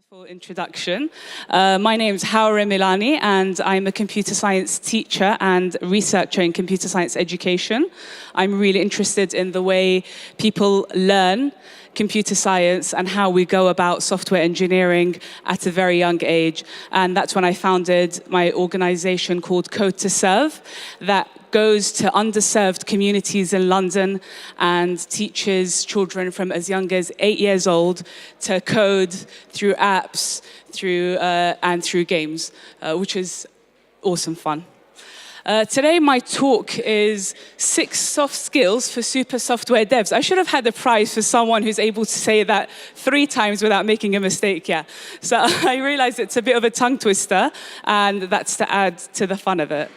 Wonderful introduction. My name is Hawra Milani, and I'm a computer science teacher and researcher in computer science education. I'm really interested in the way people learn computer science and how we go about software engineering at a very young age. And that's when I founded my organization called Code to Serve that goes to underserved communities in London and teaches children from as young as 8 years old to code through apps, and through games, which is awesome fun. Today, my talk is 6 soft skills for super software devs. I should have had a prize for someone who's able to say that 3 times without making a mistake, yeah. So I realized it's a bit of a tongue twister, and that's to add to the fun of it.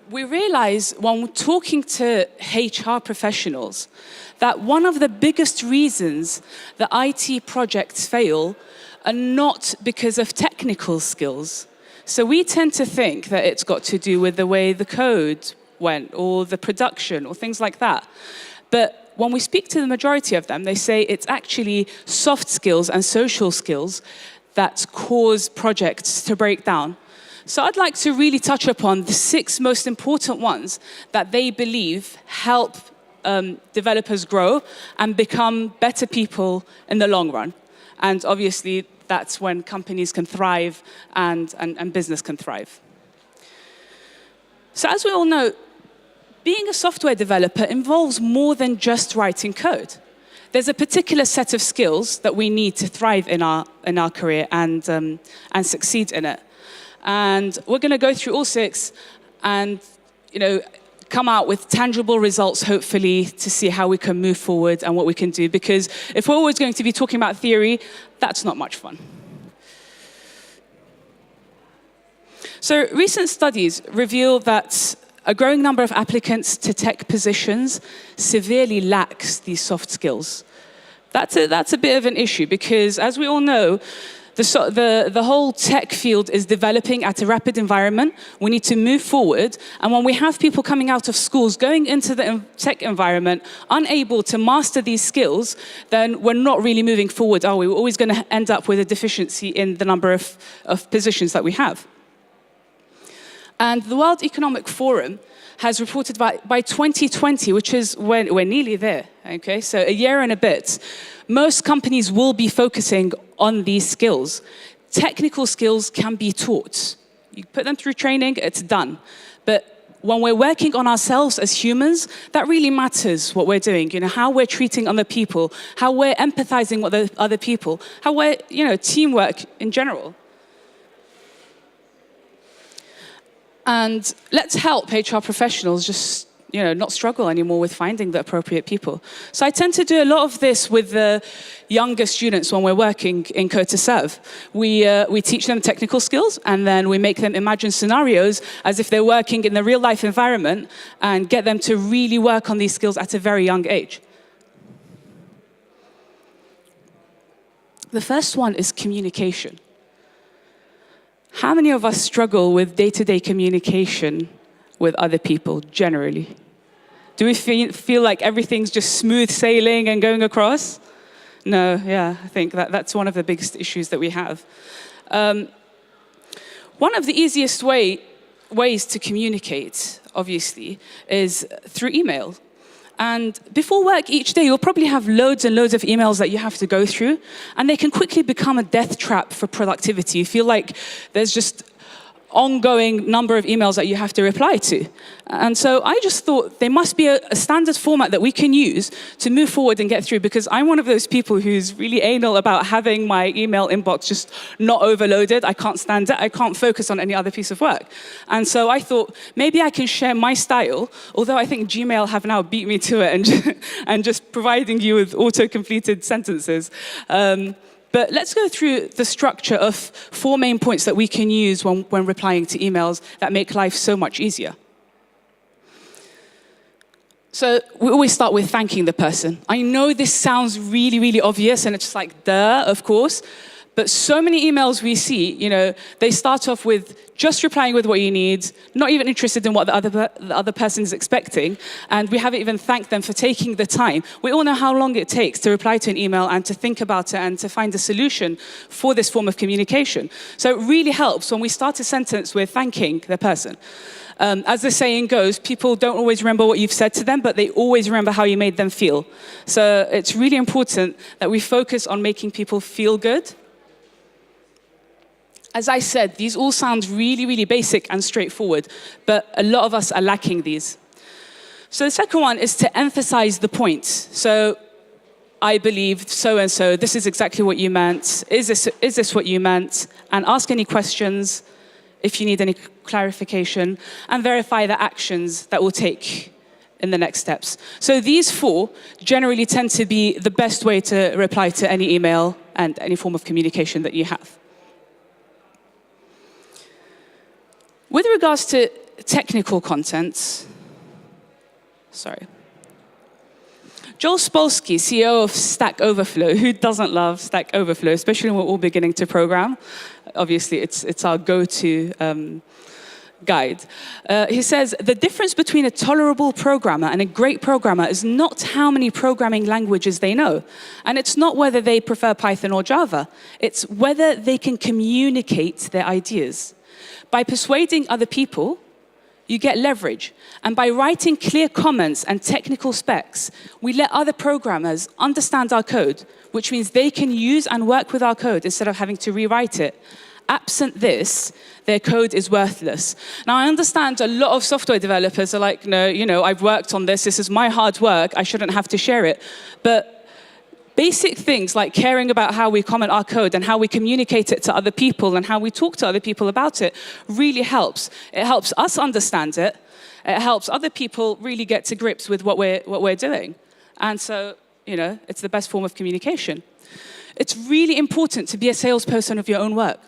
We realize when talking to HR professionals that one of the biggest reasons that IT projects fail are not because of technical skills. So we tend to think that it's got to do with the way the code went or the production or things like that. But when we speak to the majority of them, they say it's actually soft skills and social skills that cause projects to break down. So I'd like to really touch upon the 6 most important ones that they believe help developers grow and become better people in the long run. And obviously, that's when companies can thrive and business can thrive. So as we all know, being a software developer involves more than just writing code. There's a particular set of skills that we need to thrive in our career and succeed in it. And we're going to go through all 6 and, come out with tangible results, hopefully, to see how we can move forward and what we can do. Because if we're always going to be talking about theory, that's not much fun. So recent studies reveal that a growing number of applicants to tech positions severely lacks these soft skills. That's a bit of an issue because, as we all know, the whole tech field is developing at a rapid environment. We need to move forward. And when we have people coming out of schools, going into the tech environment, unable to master these skills, then we're not really moving forward, are we? We're always going to end up with a deficiency in the number of positions that we have. And the World Economic Forum has reported by 2020, which is when we're nearly there, okay? So a year and a bit, most companies will be focusing on these skills. Technical skills can be taught. You put them through training, it's done. But when we're working on ourselves as humans, that really matters what we're doing, how we're treating other people, how we're empathizing with other people, how we're, teamwork in general. And let's help HR professionals just, not struggle anymore with finding the appropriate people. So I tend to do a lot of this with the younger students when we're working in Code to Serve. We teach them technical skills, and then we make them imagine scenarios as if they're working in the real-life environment and get them to really work on these skills at a very young age. The first one is communication. How many of us struggle with day-to-day communication with other people, generally? Do we feel like everything's just smooth sailing and going across? No, yeah, I think that's one of the biggest issues that we have. One of the easiest ways to communicate, obviously, is through email. And before work each day, you'll probably have loads and loads of emails that you have to go through, and they can quickly become a death trap for productivity. You feel like there's just ongoing number of emails that you have to reply to. And so I just thought there must be a standard format that we can use to move forward and get through, because I'm one of those people who's really anal about having my email inbox just not overloaded. I can't stand it. I can't focus on any other piece of work. And so I thought maybe I can share my style, although I think Gmail have now beat me to it and just providing you with auto-completed sentences. But let's go through the structure of 4 main points that we can use when replying to emails that make life so much easier. So we always start with thanking the person. I know this sounds really, really obvious, and it's just like, duh, of course. But so many emails we see, they start off with just replying with what you need, not even interested in what the other person is expecting, and we haven't even thanked them for taking the time. We all know how long it takes to reply to an email and to think about it and to find a solution for this form of communication. So it really helps when we start a sentence with thanking the person. As the saying goes, people don't always remember what you've said to them, but they always remember how you made them feel. So it's really important that we focus on making people feel good. As I said, these all sound really, really basic and straightforward, but a lot of us are lacking these. So the second one is to emphasize the point. So I believe so-and-so, this is exactly what you meant. Is this what you meant? And ask any questions if you need any clarification, and verify the actions that we'll take in the next steps. So these 4 generally tend to be the best way to reply to any email and any form of communication that you have. With regards to technical content, Joel Spolsky, CEO of Stack Overflow, who doesn't love Stack Overflow, especially when we're all beginning to program. Obviously, it's our go-to guide. He says, the difference between a tolerable programmer and a great programmer is not how many programming languages they know. And it's not whether they prefer Python or Java. It's whether they can communicate their ideas. By persuading other people, you get leverage. And by writing clear comments and technical specs, we let other programmers understand our code, which means they can use and work with our code instead of having to rewrite it. Absent this, their code is worthless. Now, I understand a lot of software developers are like, no, I've worked on this is my hard work, I shouldn't have to share it. But basic things like caring about how we comment our code and how we communicate it to other people and how we talk to other people about it really helps. It helps us understand it. It helps other people really get to grips with what we're doing. And so, it's the best form of communication. It's really important to be a salesperson of your own work.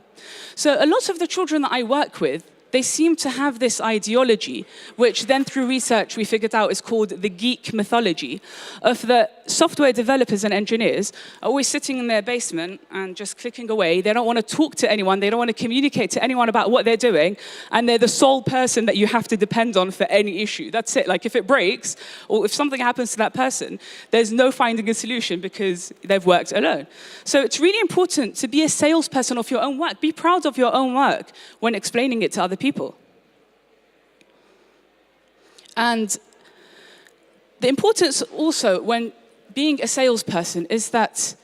So a lot of the children that I work with, they seem to have this ideology, which then through research we figured out is called the geek mythology, of the software developers and engineers are always sitting in their basement and just clicking away. They don't want to talk to anyone. They don't want to communicate to anyone about what they're doing. And they're the sole person that you have to depend on for any issue. That's it. Like if it breaks or if something happens to that person, there's no finding a solution because they've worked alone. So it's really important to be a salesperson of your own work. Be proud of your own work when explaining it to other people. And the importance also when being a salesperson is that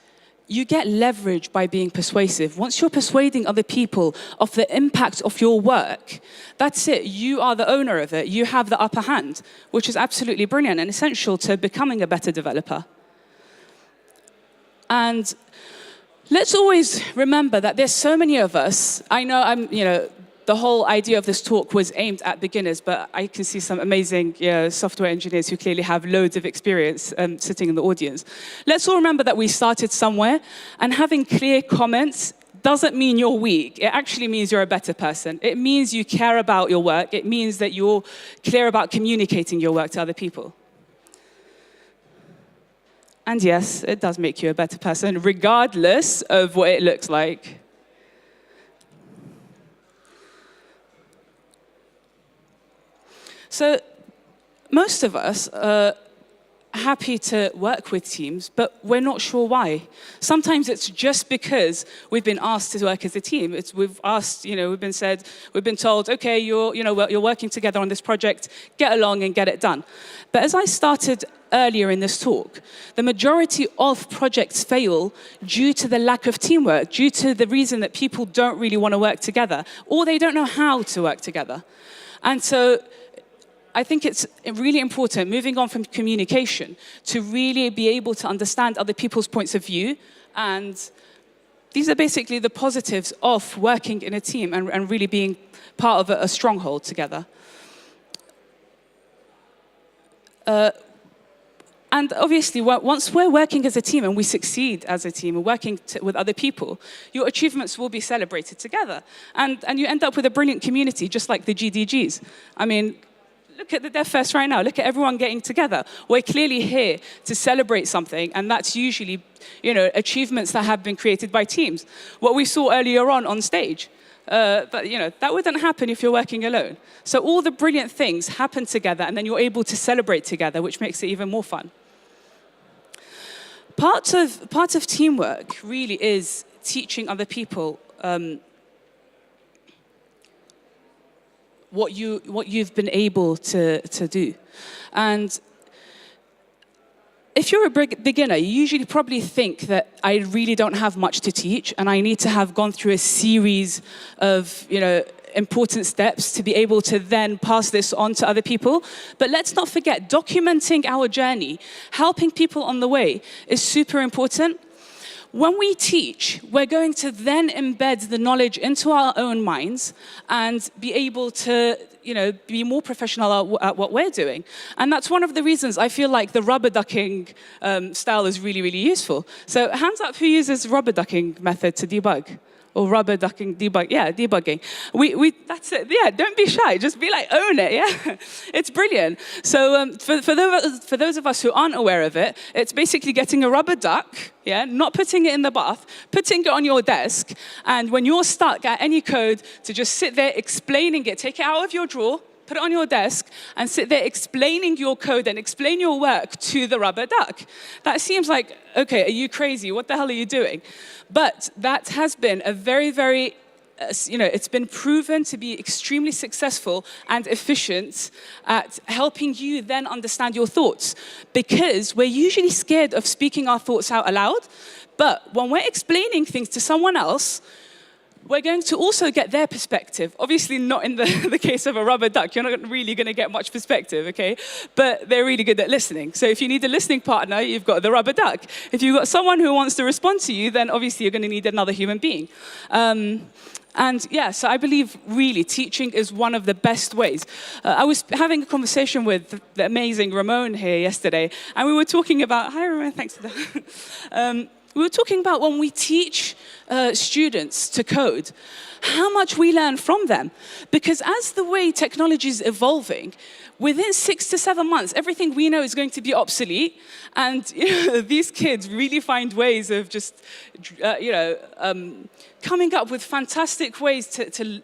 you get leverage by being persuasive. Once you're persuading other people of the impact of your work, that's it. You are the owner of it. You have the upper hand, which is absolutely brilliant and essential to becoming a better developer. And let's always remember that there's so many of us. I know the whole idea of this talk was aimed at beginners, but I can see some amazing software engineers who clearly have loads of experience sitting in the audience. Let's all remember that we started somewhere, and having clear comments doesn't mean you're weak. It actually means you're a better person. It means you care about your work. It means that you're clear about communicating your work to other people. And yes, it does make you a better person, regardless of what it looks like. So most of us are happy to work with teams, but we're not sure why. Sometimes it's just because we've been asked to work as a team. We've been told, okay, you're working together on this project, get along and get it done. But as I started earlier in this talk, the majority of projects fail due to the lack of teamwork, due to the reason that people don't really want to work together, or they don't know how to work together. And so I think it's really important, moving on from communication, to really be able to understand other people's points of view. And these are basically the positives of working in a team and really being part of a stronghold together. And obviously, once we're working as a team and we succeed as a team and working with other people, your achievements will be celebrated together. And you end up with a brilliant community, just like the GDGs. I mean, look at the DevFest right now. Look at everyone getting together. We're clearly here to celebrate something, and that's usually, achievements that have been created by teams. What we saw earlier on stage. That wouldn't happen if you're working alone. So all the brilliant things happen together, and then you're able to celebrate together, which makes it even more fun. Part of teamwork really is teaching other people what you've been able to do. And if you're a beginner, you usually probably think that I really don't have much to teach, and I need to have gone through a series of, important steps to be able to then pass this on to other people. But let's not forget, documenting our journey, helping people on the way is super important. When we teach, we're going to then embed the knowledge into our own minds and be able to, be more professional at what we're doing. And that's one of the reasons I feel like the rubber ducking style is really, really useful. So hands up who uses rubber ducking method to debug. Or rubber ducking, debug, yeah, debugging. That's it, yeah, don't be shy, just be like, own it, yeah? It's brilliant. So for those of us who aren't aware of it, it's basically getting a rubber duck, yeah, not putting it in the bath, putting it on your desk, and when you're stuck at any code, to just sit there explaining it, take it out of your drawer, put it on your desk, and sit there explaining your code and explain your work to the rubber duck. That seems like, okay, are you crazy? What the hell are you doing? But that has been a very, very, it's been proven to be extremely successful and efficient at helping you then understand your thoughts. Because we're usually scared of speaking our thoughts out aloud, but when we're explaining things to someone else, we're going to also get their perspective. Obviously not in the case of a rubber duck. You're not really going to get much perspective, okay? But they're really good at listening. So if you need a listening partner, you've got the rubber duck. If you've got someone who wants to respond to you, then obviously you're going to need another human being. And yeah, so I believe really teaching is one of the best ways. I was having a conversation with the amazing Ramon here yesterday, and we were talking about, hi Ramon, thanks for that. We were talking about when we teach students to code, how much we learn from them. Because as the way technology is evolving, within 6 to 7 months, everything we know is going to be obsolete. And these kids really find ways of just, coming up with fantastic ways to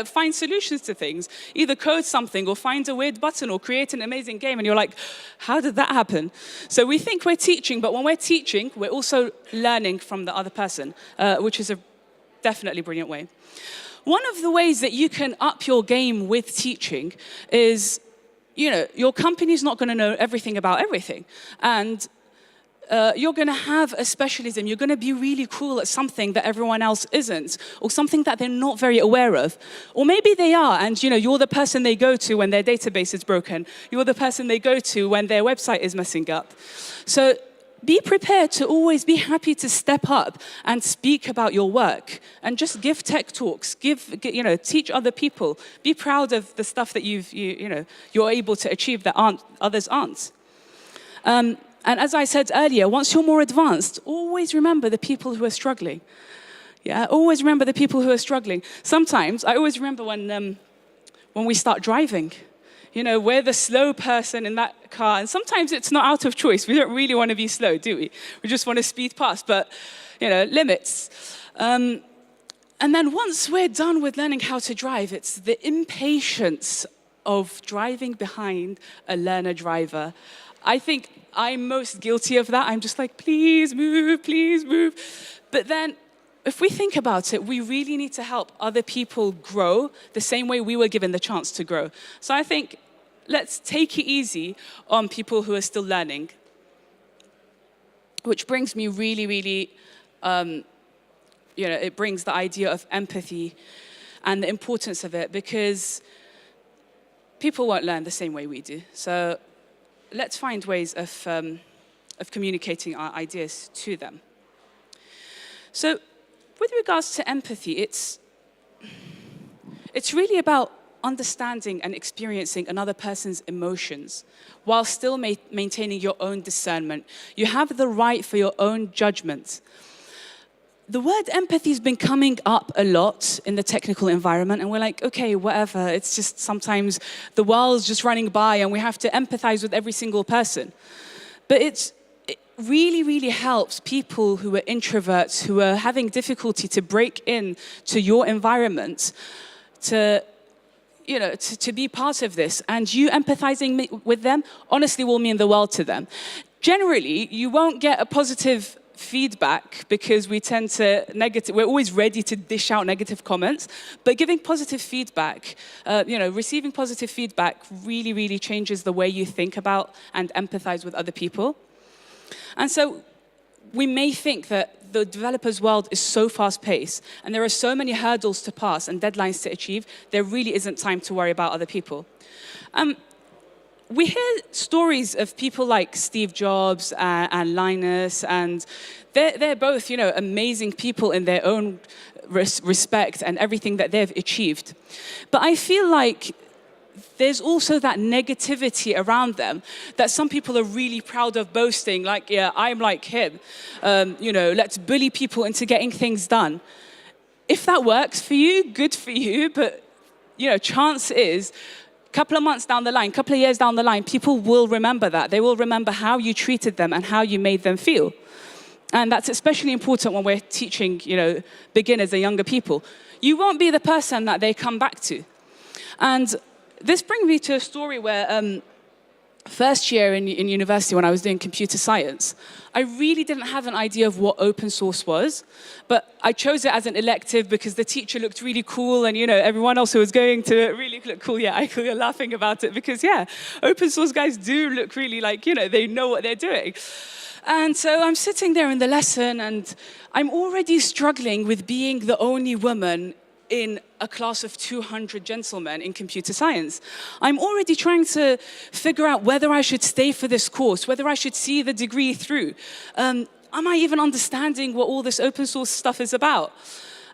find solutions to things. Either code something or find a weird button or create an amazing game. And you're like, how did that happen? So we think we're teaching, but when we're teaching, we're also learning from the other person, which is a definitely brilliant way. One of the ways that you can up your game with teaching is, your company's not going to know everything about everything. And you're going to have a specialism. You're going to be really cool at something that everyone else isn't, or something that they're not very aware of. Or maybe they are, and you're the person they go to when their database is broken. You're the person they go to when their website is messing up. So be prepared to always be happy to step up and speak about your work, and just give tech talks. Teach other people. Be proud of the stuff that you're able to achieve that others aren't. And as I said earlier, once you're more advanced, always remember the people who are struggling. Yeah, always remember the people who are struggling. Sometimes, I always remember when we start driving. We're the slow person in that car, and sometimes it's not out of choice. We don't really want to be slow, do we? We just want to speed past, but, limits. And then once we're done with learning how to drive, it's the impatience of driving behind a learner driver. I think I'm most guilty of that. I'm just like, please move, please move. But then, if we think about it, we really need to help other people grow the same way we were given the chance to grow. So I think, let's take it easy on people who are still learning. Which brings me really, really, it brings the idea of empathy and the importance of it, because people won't learn the same way we do. So let's find ways of communicating our ideas to them. So with regards to empathy, it's really about understanding and experiencing another person's emotions while still maintaining your own discernment. You have the right for your own judgment. the word empathy has been coming up a lot in the technical environment, and we're like, okay, whatever. It's just sometimes the world's just running by and we have to empathize with every single person. But it really, really helps people who are introverts, who are having difficulty to break in to your environment, to be part of this. And you empathizing with them, honestly, will mean the world to them. Generally, you won't get a positive feedback because we tend to we're always ready to dish out negative comments, but giving positive feedback, receiving positive feedback really, really changes the way you think about and empathize with other people. And so we may think that the developer's world is so fast-paced and there are so many hurdles to pass and deadlines to achieve, there really isn't time to worry about other people. We hear stories of people like Steve Jobs and Linus, and they're both, amazing people in their own respect and everything that they've achieved. But I feel like there's also that negativity around them that some people are really proud of boasting, like, yeah, I'm like him. Let's bully people into getting things done. If that works for you, good for you, but, chance is, couple of months down the line, couple of years down the line, people will remember that. They will remember how you treated them and how you made them feel. And that's especially important when we're teaching, beginners and younger people. You won't be the person that they come back to. And this brings me to a story where first year in university when I was doing computer science, I really didn't have an idea of what open source was, but I chose it as an elective because the teacher looked really cool and, everyone else who was going to it really looked cool. Yeah, I could be laughing about it because, yeah, open source guys do look really like, they know what they're doing. And so I'm sitting there in the lesson and I'm already struggling with being the only woman in a class of 200 gentlemen in computer science. I'm already trying to figure out whether I should stay for this course, whether I should see the degree through. Am I even understanding what all this open source stuff is about?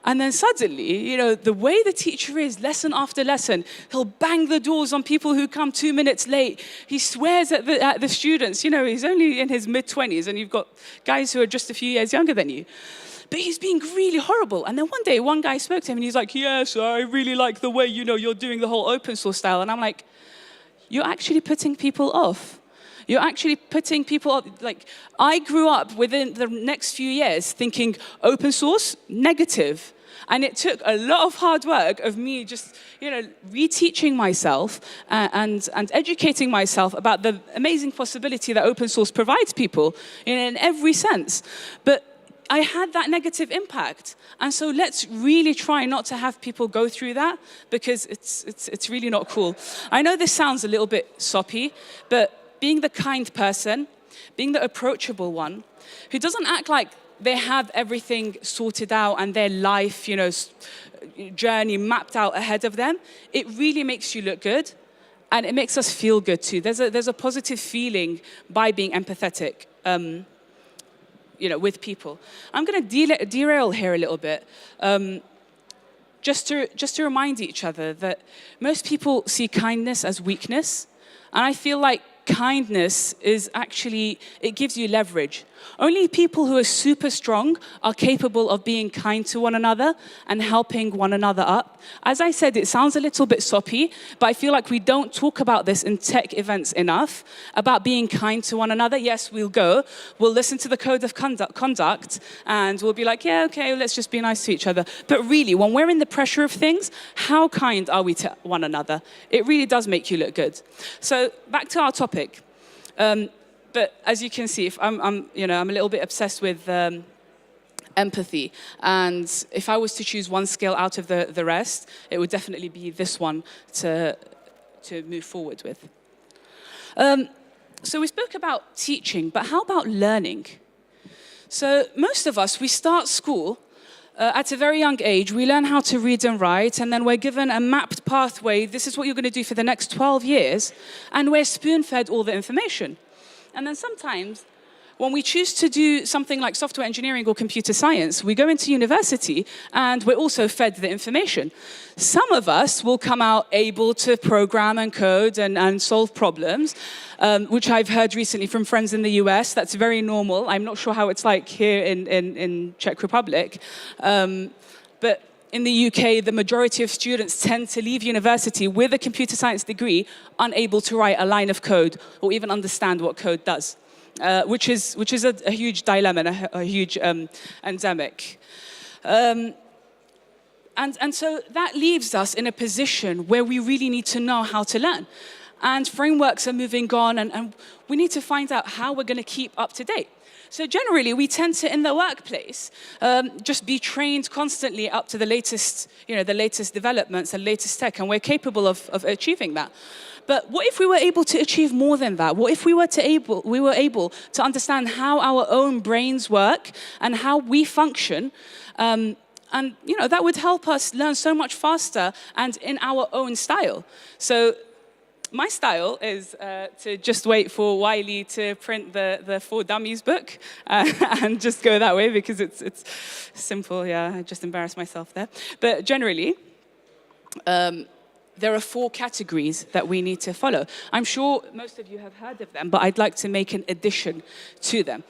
And then suddenly, the way the teacher is, lesson after lesson, he'll bang the doors on people who come 2 minutes late. He swears at the students. He's only in his mid-20s, and you've got guys who are just a few years younger than you. But he's being really horrible. And then one day, one guy spoke to him, and he's like, yes, I really like the way, you're doing the whole open source style. And I'm like, you're actually putting people off. You're actually putting people off. Like, I grew up within the next few years thinking open source, negative. And it took a lot of hard work of me just, reteaching myself and educating myself about the amazing possibility that open source provides people in every sense. But I had that negative impact. And so let's really try not to have people go through that because it's really not cool. I know this sounds a little bit soppy, but being the kind person, being the approachable one, who doesn't act like they have everything sorted out and their life, journey mapped out ahead of them, it really makes you look good. And it makes us feel good too. There's a positive feeling by being empathetic. With people. I'm going to derail here a little bit, just to remind each other that most people see kindness as weakness, and I feel like kindness is actually, it gives you leverage. Only people who are super strong are capable of being kind to one another and helping one another up. As I said, it sounds a little bit soppy, but I feel like we don't talk about this in tech events enough, about being kind to one another. Yes, we'll listen to the code of conduct, and we'll be like, yeah, okay, let's just be nice to each other. But really, when we're in the pressure of things, how kind are we to one another? It really does make you look good. So back to our topic. But as you can see, if I'm a little bit obsessed with empathy, and if I was to choose one skill out of the rest, it would definitely be this one to move forward with. So we spoke about teaching, but how about learning? So most of us, we start school at a very young age. We learn how to read and write, and then we're given a mapped pathway. This is what you're going to do for the next 12 years, and we're spoon-fed all the information. And then sometimes when we choose to do something like software engineering or computer science, we go into university and we're also fed the information. Some of us will come out able to program and code and solve problems, which I've heard recently from friends in the US. That's very normal. I'm not sure how it's like here in Czech Republic. But in the UK, the majority of students tend to leave university with a computer science degree, unable to write a line of code or even understand what code does, which is a huge dilemma and a huge endemic. And so that leaves us in a position where we really need to know how to learn. And frameworks are moving on, and we need to find out how we're going to keep up to date. So generally, we tend to, in the workplace, just be trained constantly up to the latest developments and latest tech, and we're capable of achieving that. But what if we were able to achieve more than that? What if we were able to understand how our own brains work and how we function? And that would help us learn so much faster and in our own style. So my style is to just wait for Wiley to print the For Dummies book and just go that way because it's simple. Yeah, I just embarrassed myself there. But generally, there are 4 categories that we need to follow. I'm sure most of you have heard of them, but I'd like to make an addition to them.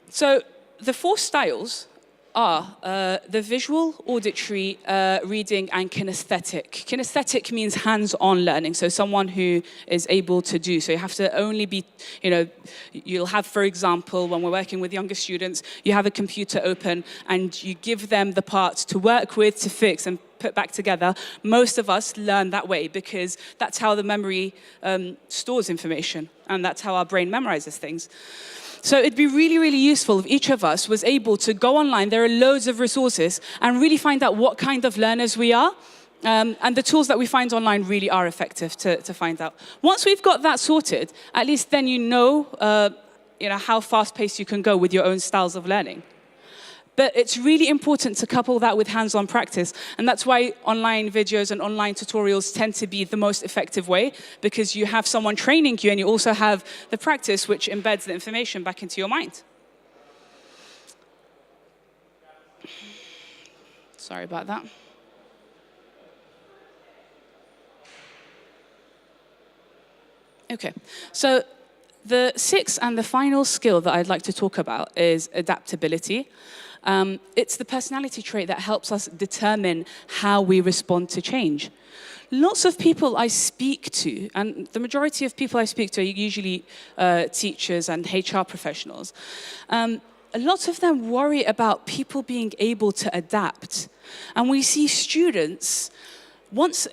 So the 4 styles are the visual, auditory, reading, and kinesthetic. Kinesthetic means hands-on learning, so someone who is able to do. So you have to only be, you'll have, for example, when we're working with younger students, you have a computer open and you give them the parts to work with, to fix, and put back together. Most of us learn that way because that's how the memory stores information, and that's how our brain memorizes things. So it'd be really, really useful if each of us was able to go online. There are loads of resources and really find out what kind of learners we are. And the tools that we find online really are effective to find out. Once we've got that sorted, at least then you know how fast-paced you can go with your own styles of learning. But it's really important to couple that with hands-on practice. And that's why online videos and online tutorials tend to be the most effective way, because you have someone training you and you also have the practice which embeds the information back into your mind. Sorry about that. Okay, so the 6th and the final skill that I'd like to talk about is adaptability. It's the personality trait that helps us determine how we respond to change. Lots of people I speak to, and the majority of people I speak to are usually teachers and HR professionals, a lot of them worry about people being able to adapt. And we see students, once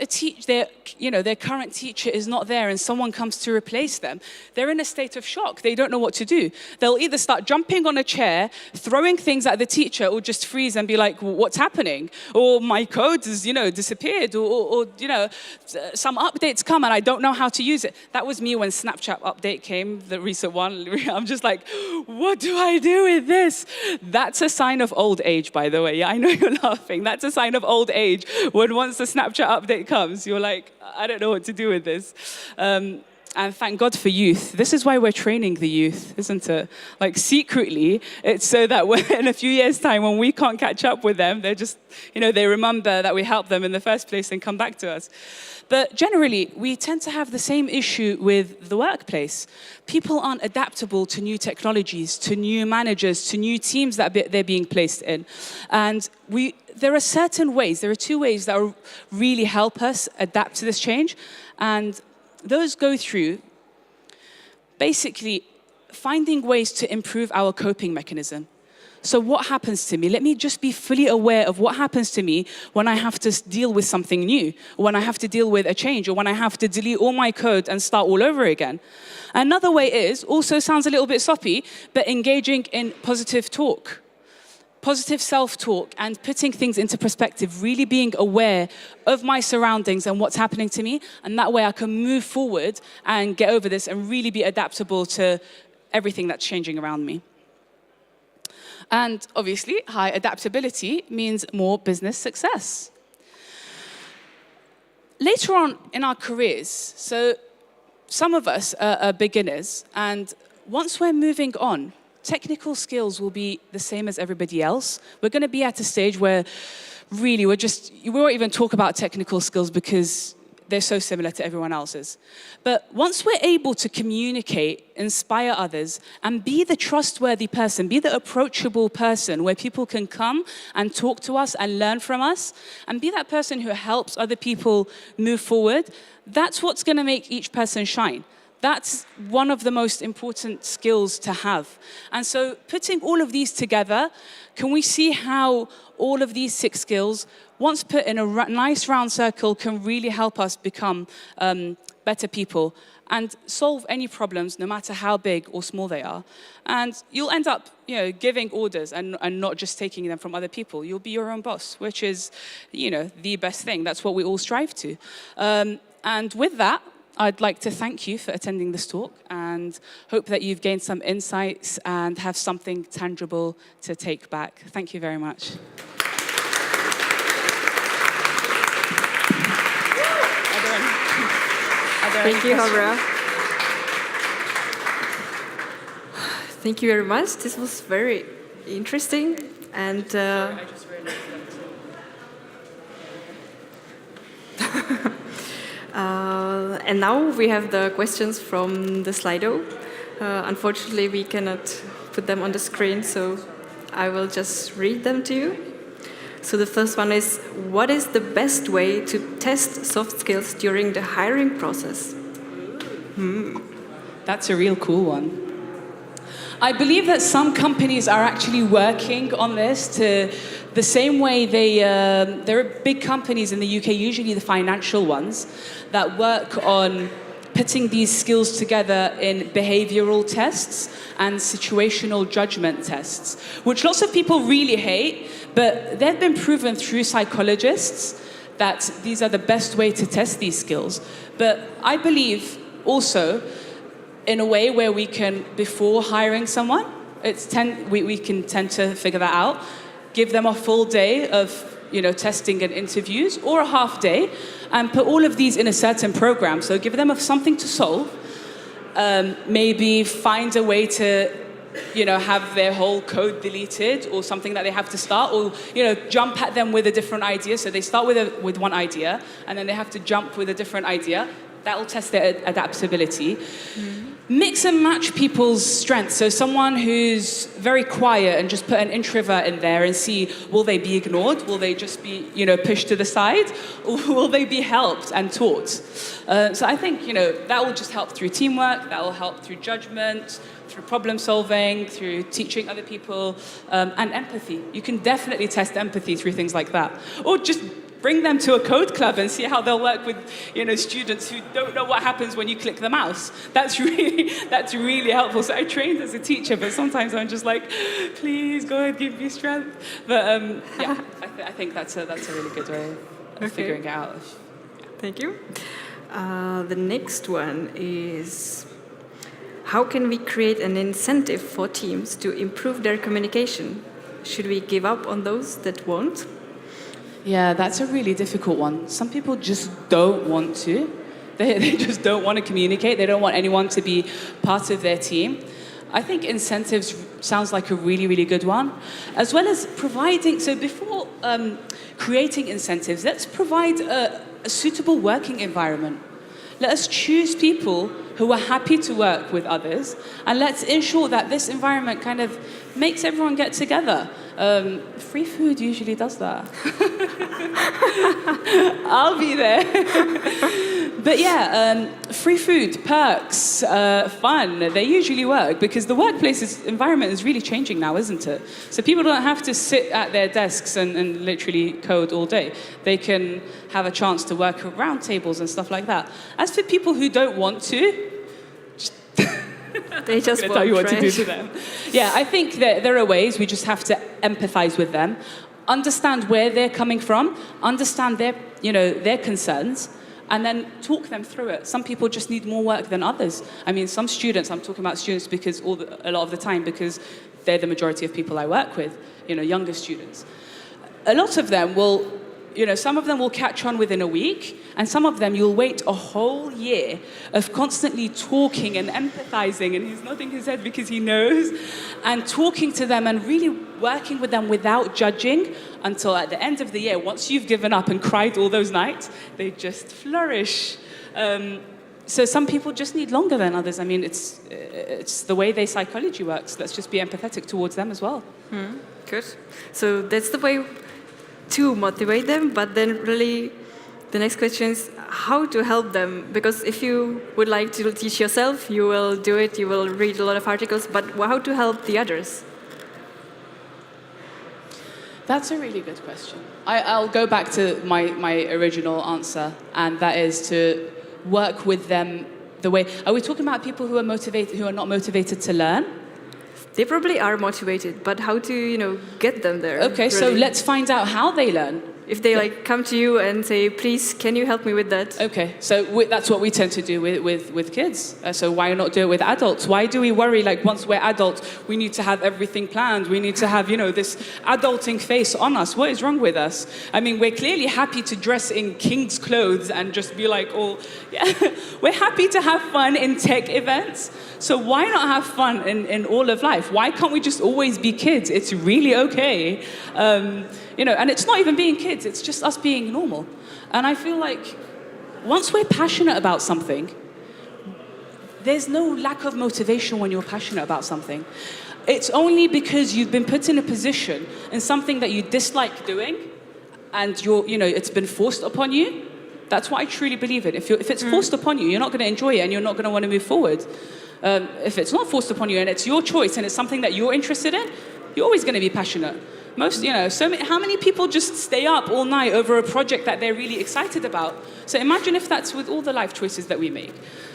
their current teacher is not there and someone comes to replace them, they're in a state of shock. They don't know what to do. They'll either start jumping on a chair, throwing things at the teacher, or just freeze and be like, well, what's happening? Or my code has, disappeared, or some updates come and I don't know how to use it. That was me when Snapchat update came, the recent one. I'm just like, what do I do with this? That's a sign of old age, by the way. Yeah, I know you're laughing. That's a sign of old age when once the Snapchat update comes, you're like, I don't know what to do with this. And thank God for youth. This is why we're training the youth, isn't it? Like secretly, it's so that in a few years' time, when we can't catch up with them, they're just, they remember that we helped them in the first place and come back to us. But generally, we tend to have the same issue with the workplace. People aren't adaptable to new technologies, to new managers, to new teams that they're being placed in. And there are certain ways, there are 2 ways that will really help us adapt to this change. And those go through basically finding ways to improve our coping mechanism. So what happens to me? Let me just be fully aware of what happens to me when I have to deal with something new, or when I have to deal with a change, or when I have to delete all my code and start all over again. Another way is, also sounds a little bit soppy, but engaging in positive talk. Positive self-talk and putting things into perspective, really being aware of my surroundings and what's happening to me, and that way I can move forward and get over this and really be adaptable to everything that's changing around me. And obviously, high adaptability means more business success. Later on in our careers, so some of us are beginners, and once we're moving on, technical skills will be the same as everybody else. We're going to be at a stage where really we won't even talk about technical skills because they're so similar to everyone else's. But once we're able to communicate, inspire others, and be the trustworthy person, be the approachable person where people can come and talk to us and learn from us, and be that person who helps other people move forward, that's what's going to make each person shine. That's one of the most important skills to have. And so putting all of these together, can we see how all of these 6 skills, once put in a nice round circle, can really help us become better people and solve any problems, no matter how big or small they are. And you'll end up, giving orders and not just taking them from other people. You'll be your own boss, which is, the best thing. That's what we all strive to. And with that, I'd like to thank you for attending this talk and hope that you've gained some insights and have something tangible to take back. Thank you very much. Thank you, Hawra. Thank you very much. This was very interesting. And I just realized that. and now we have the questions from the Slido. Unfortunately, we cannot put them on the screen, so I will just read them to you. So the first one is, what is the best way to test soft skills during the hiring process? That's a real cool one. I believe that some companies are actually working on this to the same way there are big companies in the UK, usually the financial ones, that work on putting these skills together in behavioral tests and situational judgment tests, which lots of people really hate, but they've been proven through psychologists that these are the best way to test these skills. But I believe also in a way where we can, before hiring someone, we can tend to figure that out, give them a full day of testing and interviews, or a half day, and put all of these in a certain program. So give them something to solve, maybe find a way to have their whole code deleted or something that they have to start, or jump at them with a different idea. So they start with one idea, and then they have to jump with a different idea. That will test their adaptability. Mix and match people's strengths. So someone who's very quiet and just put an introvert in there and see, will they be ignored? Will they just be, pushed to the side? Or will they be helped and taught? So I think, that will just help through teamwork. That will help through judgment, through problem solving, through teaching other people, and empathy. You can definitely test empathy through things like that. Or just bring them to a code club and see how they'll work with, students who don't know what happens when you click the mouse. That's really helpful. So I trained as a teacher, but sometimes I'm just like, please, God, give me strength. But I think that's a really good way of figuring it out. Yeah. Thank you. The next one is, how can we create an incentive for teams to improve their communication? Should we give up on those that won't? Yeah, that's a really difficult one. Some people just don't want to. They just don't want to communicate. They don't want anyone to be part of their team. I think incentives sounds like a really, really good one. As well as providing, so before creating incentives, let's provide a suitable working environment. Let us choose people who are happy to work with others, and let's ensure that this environment kind of makes everyone get together. Free food usually does that. I'll be there. But yeah, free food, perks, fun, they usually work because the workplace environment is really changing now, isn't it? So people don't have to sit at their desks and literally code all day. They can have a chance to work around tables and stuff like that. As for people who don't want to, they just tell you what to do to them. Yeah, I think that there are ways. We just have to empathize with them, understand where they're coming from, understand their concerns, and then talk them through it. Some people just need more work than others. I mean, some students, I'm talking about students because a lot of the time because they're the majority of people I work with, younger students. A lot of them will some of them will catch on within a week, and some of them you'll wait a whole year of constantly talking and empathizing, and he's nodding his head because he knows, and talking to them and really working with them without judging until at the end of the year, once you've given up and cried all those nights, they just flourish. So some people just need longer than others. I mean, it's the way their psychology works. Let's just be empathetic towards them as well. Good. So that's the way to motivate them, but then really the next question is how to help them. Because if you would like to teach yourself, you will do it, you will read a lot of articles, but how to help the others? That's a really good question. I'll go back to my original answer, and that is to work with them the way... Are we talking about people who are motivated, who are not motivated to learn? They probably are motivated, but how to, get them there? Okay, really? So let's find out how they learn. If they come to you and say, please, can you help me with that? Okay, so that's what we tend to do with kids. So why not do it with adults? Why do we worry once we're adults, we need to have everything planned, we need to have, this adulting face on us? What is wrong with us? I mean, we're clearly happy to dress in king's clothes and just be we're happy to have fun in tech events. So why not have fun in all of life? Why can't we just always be kids? It's really okay. And it's not even being kids, it's just us being normal. And I feel like once we're passionate about something, there's no lack of motivation when you're passionate about something. It's only because you've been put in a position in something that you dislike doing, and it's been forced upon you. That's what I truly believe in. If it's forced upon you, you're not going to enjoy it and you're not going to want to move forward. If it's not forced upon you and it's your choice and it's something that you're interested in, you're always going to be passionate. How many people just stay up all night over a project that they're really excited about? So imagine if that's with all the life choices that we make.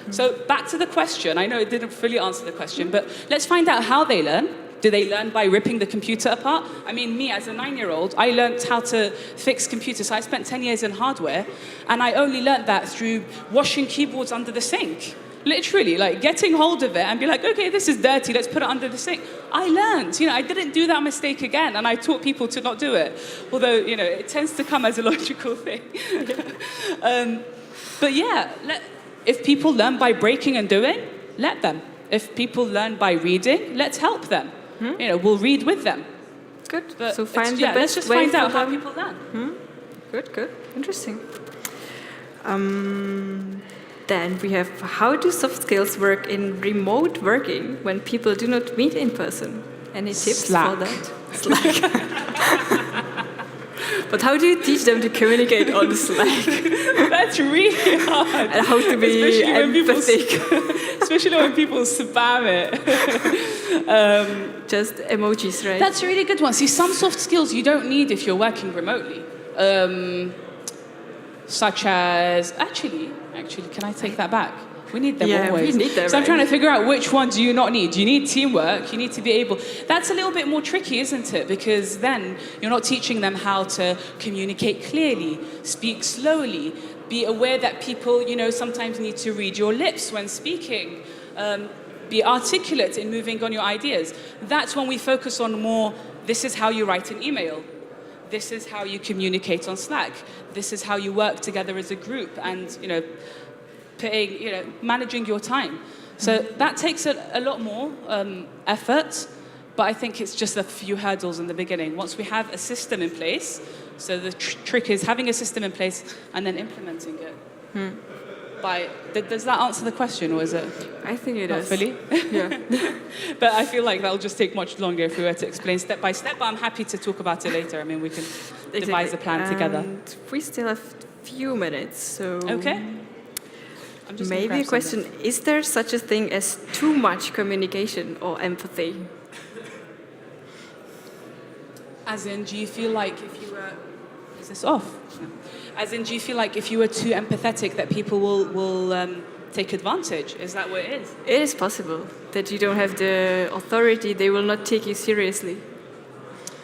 So back to the question. I know it didn't fully answer the question, but let's find out how they learn. Do they learn by ripping the computer apart? I mean, me as a 9-year-old, I learned how to fix computers. So I spent 10 years in hardware, and I only learned that through washing keyboards under the sink. Literally, getting hold of it and be okay, this is dirty, let's put it under the sink. I learned, I didn't do that mistake again, and I taught people to not do it. Although, it tends to come as a logical thing. But yeah, if people learn by breaking and doing, let them. If people learn by reading, let's help them. We'll read with them. Good. But so find the best let's just way find out for how them. people learn. Good. Interesting. Then we have, how do soft skills work in remote working when people do not meet in person? Any tips Slack. for that? Slack. But how do you teach them to communicate on Slack? That's really hard. And how to be empathic. Especially when people spam it. Just emojis, right? That's a really good one. See, some soft skills you don't need if you're working remotely. Such as, actually, can I take that back? We need them always. We need them. So I'm trying to figure out which ones do you not need. You need teamwork. You need to be able... That's a little bit more tricky, isn't it? Because then you're not teaching them how to communicate clearly, speak slowly, be aware that people, sometimes need to read your lips when speaking, be articulate in moving on your ideas. That's when we focus on more, this is how you write an email. This is how you communicate on Slack. This is how you work together as a group and, managing your time. So that takes a lot more effort, but I think it's just a few hurdles in the beginning. Once we have a system in place, so the trick is having a system in place and then implementing it. Does that answer the question, or is it? I think it does. Not fully? Yeah. But I feel like that'll just take much longer if we were to explain step by step, but I'm happy to talk about it later. I mean, we can devise a plan together. We still have a few minutes, so... Okay. Maybe a question, is there such a thing as too much communication or empathy? As in, do you feel like if you were... Is this off? No. As in, do you feel like if you were too empathetic that people will take advantage? Is that what it is? It is possible that you don't have the authority, they will not take you seriously.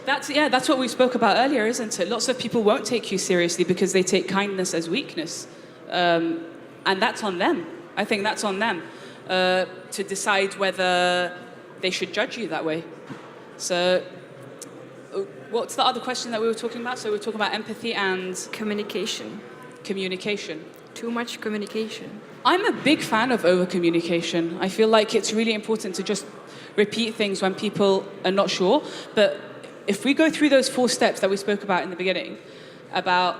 That's what we spoke about earlier, isn't it? Lots of people won't take you seriously because they take kindness as weakness. And that's on them. I think that's on them to decide whether they should judge you that way. So What's the other question that we were talking about? So we were talking about empathy and Communication. communication. Too much communication. I'm a big fan of over-communication. I feel like it's really important to just repeat things when people are not sure. But if we go through those 4 steps that we spoke about in the beginning, about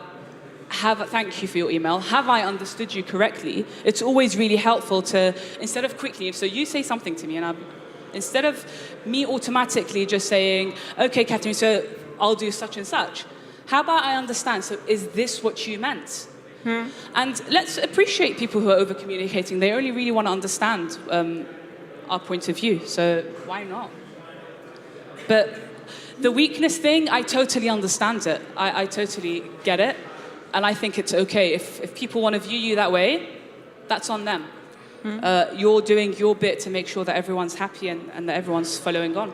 thank you for your email, have I understood you correctly, it's always really helpful to, instead of quickly, so you say something to me, and instead of me automatically just saying, okay, Catherine, so I'll do such and such, how about I understand, so is this what you meant? And let's appreciate people who are over-communicating. They only really want to understand our point of view, so why not? But the weakness thing, I totally understand it. I totally get it. And I think it's okay. If people want to view you that way, that's on them. You're doing your bit to make sure that everyone's happy and that everyone's following on.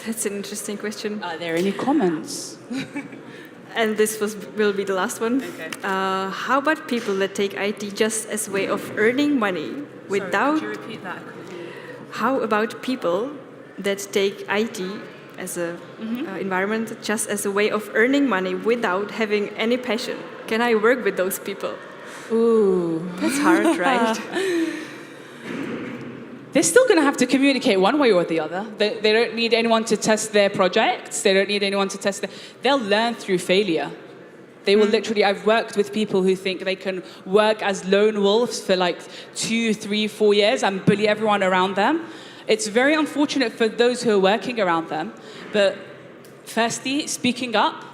That's an interesting question. Are there any comments? And this will be the last one. Okay. How about people that take IT just as a way of earning money without... Sorry, could you repeat that? How about people that take IT as a environment just as a way of earning money without having any passion? Can I work with those people? Ooh. That's hard, right? They're still going to have to communicate one way or the other. They don't need anyone to test their projects. They don't need anyone to test They'll learn through failure. They will literally, I've worked with people who think they can work as lone wolves for like 2, 3, 4 years and bully everyone around them. It's very unfortunate for those who are working around them. But firstly, speaking up,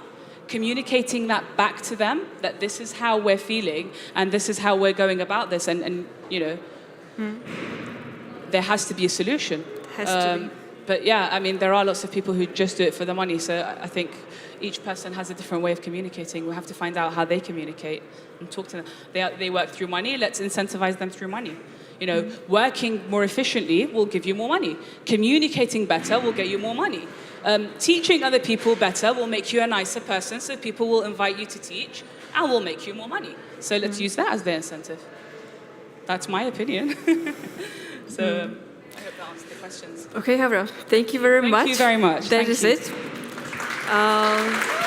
communicating that back to them, that this is how we're feeling and this is how we're going about this. And you know, there has to be a solution. Has to be. But yeah, I mean, there are lots of people who just do it for the money. So I think each person has a different way of communicating. We have to find out how they communicate and talk to them. They work through money. Let's incentivize them through money. You know, working more efficiently will give you more money. Communicating better will get you more money. Teaching other people better will make you a nicer person, so people will invite you to teach and will make you more money. So let's use that as the incentive. That's my opinion. So I hope that answered the questions. Okay, Hawra, thank you very much. Thank you very much. That is Thank you. it.